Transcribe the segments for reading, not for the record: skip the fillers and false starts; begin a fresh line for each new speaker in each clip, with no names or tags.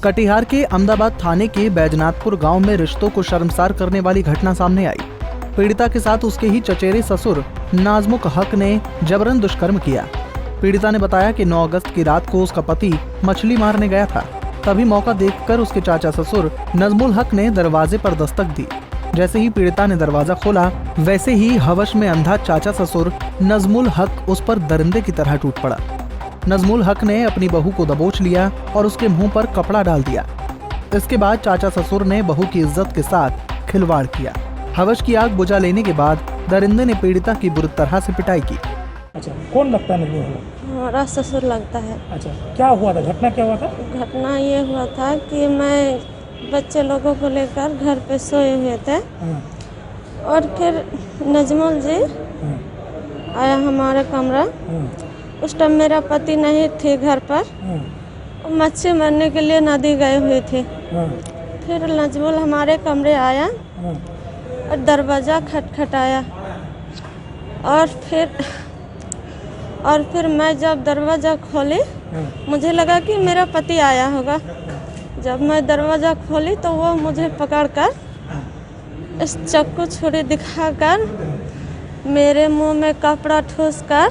कटिहार के अहमदाबाद थाने के बैजनाथपुर गांव में रिश्तों को शर्मसार करने वाली घटना सामने आई। पीड़िता के साथ उसके ही चचेरे ससुर नाजमुक हक ने जबरन दुष्कर्म किया। पीड़िता ने बताया कि 9 अगस्त की रात को उसका पति मछली मारने गया था। तभी मौका देखकर उसके चाचा ससुर नजमुल हक ने दरवाजे पर दस्तक दी। जैसे ही पीड़िता ने दरवाजा खोला, वैसे ही हवश में अंधा चाचा ससुर नजमुल हक उस पर दरिंदे की तरह टूट पड़ा। नजमुल हक ने अपनी बहू को दबोच लिया और उसके मुंह पर कपड़ा डाल दिया। इसके बाद चाचा ससुर ने बहू की इज्जत के साथ खिलवाड़ किया। हवश की आग बुझा लेने के बाद दरिंदे ने पीड़िता की बुरी तरह से पिटाई की।
अच्छा, कौन लगता है नजमुल हक?
हमारा ससुर लगता है।
अच्छा, क्या हुआ था? घटना क्या हुआ था?
घटना ये हुआ था कि मैं बच्चे लोगों को लेकर घर पे सोए हुए थे और फिर नजमुल जी आया हमारे कमरा। उस टाइम मेरा पति नहीं थे घर पर, मच्छी मारने के लिए नदी गए हुए थे। फिर नजमुल हमारे कमरे आया और दरवाज़ा खटखटाया और फिर मैं जब दरवाज़ा खोली, मुझे लगा कि मेरा पति आया होगा। जब मैं दरवाज़ा खोली तो वो मुझे पकड़कर इस चाकू छुरी दिखाकर मेरे मुंह में कपड़ा ठूसकर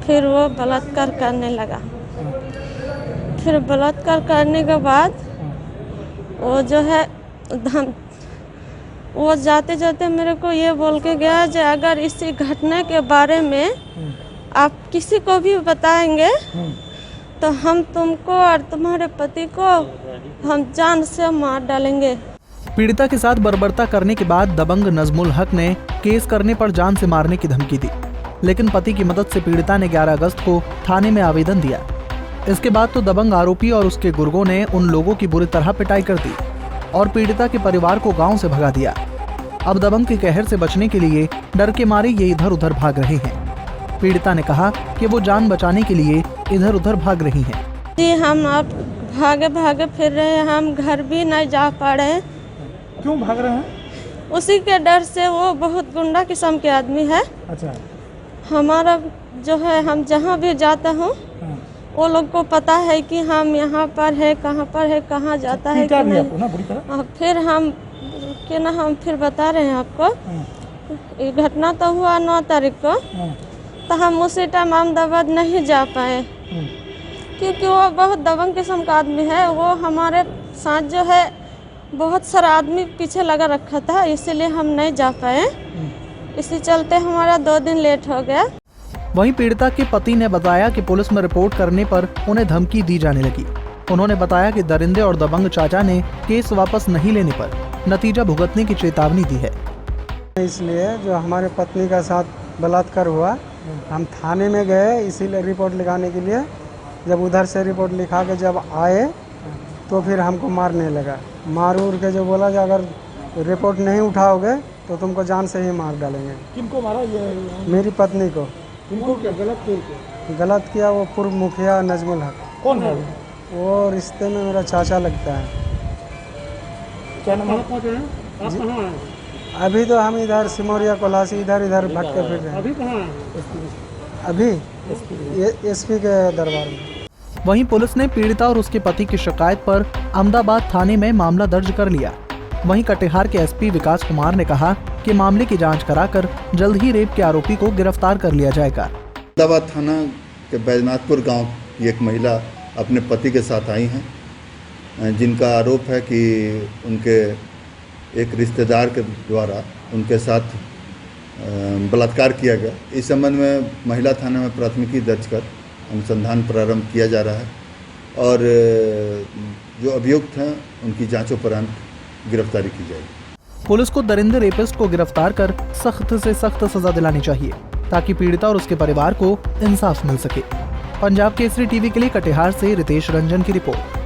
फिर वो बलात्कार करने लगा। फिर बलात्कार करने के बाद वो जो है वो जाते जाते मेरे को ये बोल के गया कि अगर इसी घटना के बारे में आप किसी को भी बताएंगे तो हम तुमको और तुम्हारे पति को हम जान से मार डालेंगे।
पीड़िता के साथ बर्बरता करने के बाद दबंग नजमुल हक ने केस करने पर जान से मारने की धमकी दी, लेकिन पति की मदद से पीड़िता ने 11 अगस्त को थाने में आवेदन दिया। इसके बाद तो दबंग आरोपी और उसके गुर्गों ने उन लोगों की बुरी तरह पिटाई कर दी और पीड़िता के परिवार को गांव से भगा दिया। अब दबंग के कहर से बचने के लिए डर के मारे ये इधर उधर भाग रहे हैं। पीड़िता ने कहा कि वो जान बचाने के लिए इधर उधर भाग रही हैं।
जी, हम अब भागे फिर रहे हैं, हम घर भी नहीं जा पा रहे हैं।
क्यों भाग रहे हैं?
उसी के डर से, वो बहुत गुंडा किस्म के आदमी है।
अच्छा,
हमारा जो है, हम जहाँ भी जाते हूँ वो लोग को पता है कि हम यहाँ पर है, कहाँ पर है, कहाँ जाता है कि नहीं।
ना बुरी तरह।
फिर हम फिर बता रहे हैं आपको। ये घटना तो हुआ 9 तारीख को, तो हम उसी टाइम अहमदाबाद नहीं जा पाए क्योंकि वो बहुत दबंग किस्म का आदमी है। वो हमारे साथ जो है बहुत सारा आदमी पीछे लगा रखा था, इसीलिए हम नहीं जा पाए। इसी चलते हमारा 2 दिन लेट हो गया।
वहीं पीड़िता के पति ने बताया कि पुलिस में रिपोर्ट करने पर उन्हें धमकी दी जाने लगी। उन्होंने बताया कि दरिंदे और दबंग चाचा ने केस वापस नहीं लेने पर नतीजा भुगतने की चेतावनी दी है।
इसलिए जो हमारे पत्नी का साथ बलात्कार हुआ, हम थाने में गए इसीलिए रिपोर्ट लिखाने के लिए। जब उधर से रिपोर्ट लिखा के जब आए तो फिर हमको मारने लगा। मार उड़ के जो बोला कि अगर रिपोर्ट नहीं उठाओगे तो तुमको जान से ही मार डालेंगे।
किनको मारा? ये
मेरी पत्नी को।
किनको क्या
गलत किया? वो पूर्व मुखिया नजमुल हक।
कौन है?
वो रिश्ते में मेरा चाचा लगता है।
क्या नाम है?
अभी तो हम इधर सिमोरिया कोलासी इधर भटके फिर रहे हैं।
अभी कहाँ?
अभी एसपी के दरबार में।
वहीं पुलिस ने पीड़िता और उसके पति की शिकायत पर अहमदाबाद थाने में मामला दर्ज कर लिया। वहीं कटिहार के एसपी विकास कुमार ने कहा कि मामले की जांच कराकर जल्द ही रेप के आरोपी को गिरफ्तार कर लिया जाएगा।
अहमदाबाद थाना के बैजनाथपुर गांव की एक महिला अपने पति के साथ आई हैं, जिनका आरोप है कि उनके एक रिश्तेदार के द्वारा उनके साथ बलात्कार किया गया। इस संबंध में महिला थाना में प्राथमिकी दर्ज कर अनुसंधान प्रारंभ किया जा रहा है और जो अभियुक्त हैं उनकी जांचोपरांत गिरफ्तारी की जाएगी।
पुलिस को दरिंदे रेपिस्ट को गिरफ्तार कर सख्त से सख्त सजा दिलानी चाहिए ताकि पीड़िता और उसके परिवार को इंसाफ मिल सके। पंजाब केसरी टीवी के लिए कटिहार से रितेश रंजन की रिपोर्ट।